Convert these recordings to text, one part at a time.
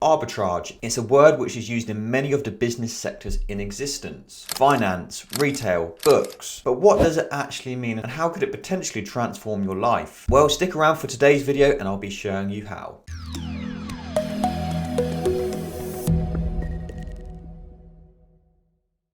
Arbitrage. It's a word which is used in many of the business sectors in existence. Finance, retail, books. But what does it actually mean and how could it potentially transform your life? Well, stick around for today's video and I'll be showing you how.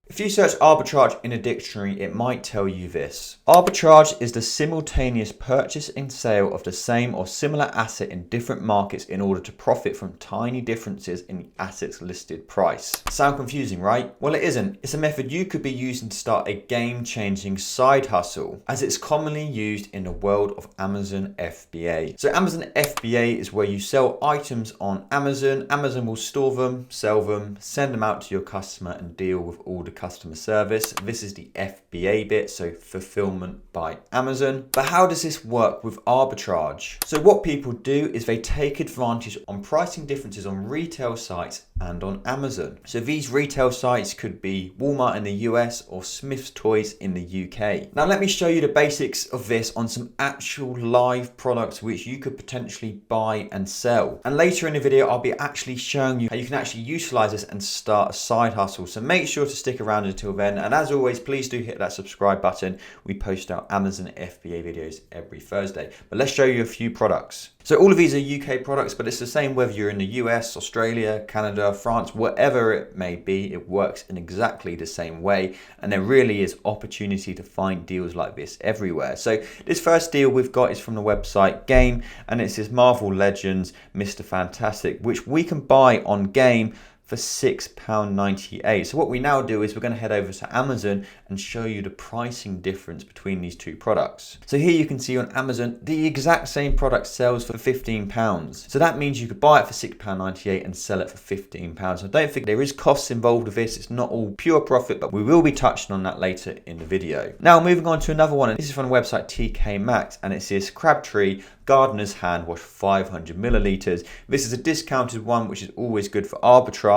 If you search arbitrage in a dictionary, it might tell you this. Arbitrage is the simultaneous purchase and sale of the same or similar asset in different markets in order to profit from tiny differences in the asset's listed price. Sound confusing, right? Well, it isn't. It's a method you could be using to start a game-changing side hustle, as it's commonly used in the world of Amazon FBA. So Amazon FBA is where you sell items on Amazon. Amazon will store them, sell them, send them out to your customer and deal with all the customer service. This is the FBA bit, so fulfillment by Amazon. But how does this work with arbitrage? So what people do is they take advantage on pricing differences on retail sites and on Amazon. So these retail sites could be Walmart in the US or Smith's Toys in the UK. Now let me show you the basics of this on some actual live products which you could potentially buy and sell. And later in the video, I'll be actually showing you how you can actually utilize this and start a side hustle. So make sure to stick around until then. And as always, please do hit that subscribe button. We post our Amazon FBA videos every Thursday. But let's show you a few products. So all of these are UK products, but it's the same whether you're in the US, Australia, Canada, France, whatever it may be, it works in exactly the same way. And there really is opportunity to find deals like this everywhere. So this first deal we've got is from the website Game, and it's this Marvel Legends Mr. Fantastic, which we can buy on Game for £6.98. So what we now do is we're going to head over to Amazon and show you the pricing difference between these two products. So here you can see on Amazon, the exact same product sells for £15. So that means you could buy it for £6.98 and sell it for £15. I don't think there is costs involved with this. It's not all pure profit, but we will be touching on that later in the video. Now moving on to another one, and this is from the website TK Maxx, and it's this Crabtree Gardener's Hand Wash 500 millilitres. This is a discounted one, which is always good for arbitrage.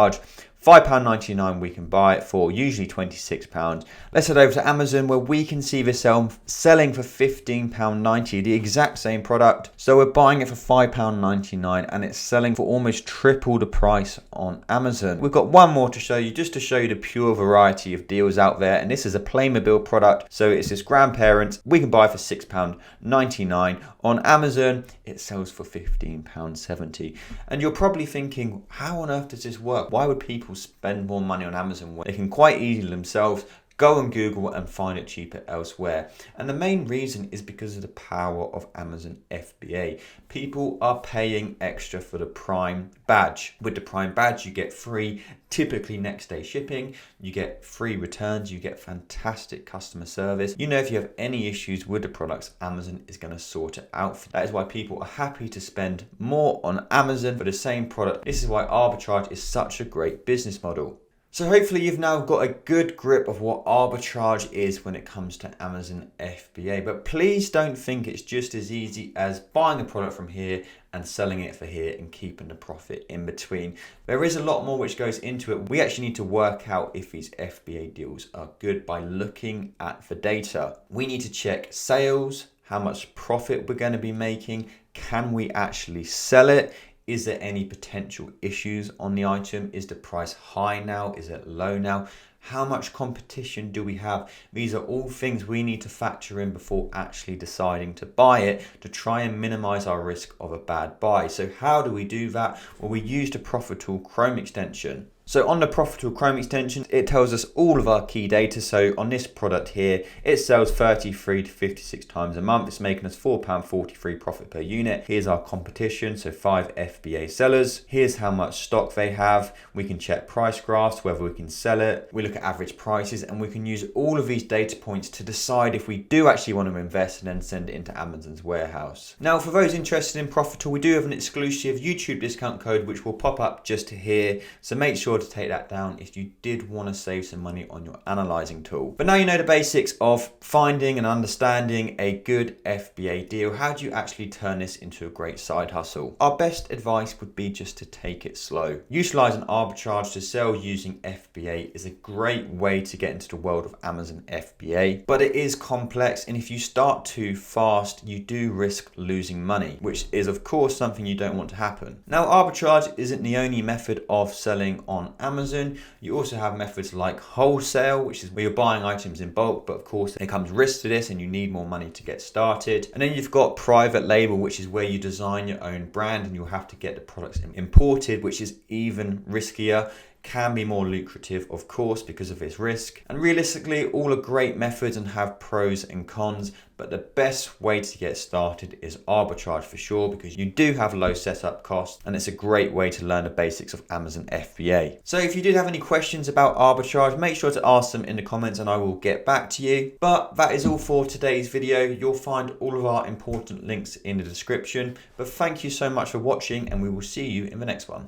£5.99 we can buy it for, usually £26. Let's head over to Amazon where we can see this selling for £15.90, the exact same product. So we're buying it for £5.99 and it's selling for almost triple the price on Amazon. We've got one more to show you, just to show you the pure variety of deals out there. And this is a Playmobil product. So it's this Grandparents. We can buy for £6.99. On Amazon, it sells for £15.70. And you're probably thinking, how on earth does this work? Why would people spend more money on Amazon when they can quite easily themselves go on Google and find it cheaper elsewhere? And the main reason is because of the power of Amazon FBA. People are paying extra for the Prime badge. With the Prime badge, you get free, typically next day shipping, you get free returns, you get fantastic customer service. You know, if you have any issues with the products, Amazon is going to sort it out. That is why people are happy to spend more on Amazon for the same product. This is why arbitrage is such a great business model. So hopefully you've now got a good grip of what arbitrage is when it comes to Amazon FBA. But please don't think it's just as easy as buying a product from here and selling it for here and keeping the profit in between. There is a lot more which goes into it. We actually need to work out if these FBA deals are good by looking at the data. We need to check sales, how much profit we're going to be making. Can we actually sell it? Is there any potential issues on the item? Is the price high now? Is it low now? How much competition do we have? These are all things we need to factor in before actually deciding to buy it, to try and minimize our risk of a bad buy. So how do we do that? Well, we use the Profitl Chrome extension. So on the Profitl Chrome extension, it tells us all of our key data. So on this product here, it sells 33 to 56 times a month. It's making us £4.43 profit per unit. Here's our competition, so 5 FBA sellers. Here's how much stock they have. We can check price graphs, whether we can sell it. We look at average prices, and we can use all of these data points to decide if we do actually want to invest and then send it into Amazon's warehouse. Now, for those interested in Profitl, we do have an exclusive YouTube discount code, which will pop up just here. So make sure to take that down if you did want to save some money on your analyzing tool. But now you know the basics of finding and understanding a good FBA deal. How do you actually turn this into a great side hustle? Our best advice would be just to take it slow. Utilizing arbitrage to sell using FBA is a great great way to get into the world of Amazon FBA, but it is complex, and if you start too fast, you do risk losing money, which is of course something you don't want to happen. Now, arbitrage isn't the only method of selling on Amazon. You also have methods like wholesale, which is where you're buying items in bulk, but of course there comes risk to this and you need more money to get started. And then you've got private label, which is where you design your own brand and you'll have to get the products imported, which is even riskier. Can be more lucrative, of course, because of its risk. And realistically, all are great methods and have pros and cons, but the best way to get started is arbitrage for sure, because you do have low setup costs and it's a great way to learn the basics of Amazon FBA. So if you did have any questions about arbitrage, make sure to ask them in the comments and I will get back to you. But that is all for today's video. You'll find all of our important links in the description. But thank you so much for watching and we will see you in the next one.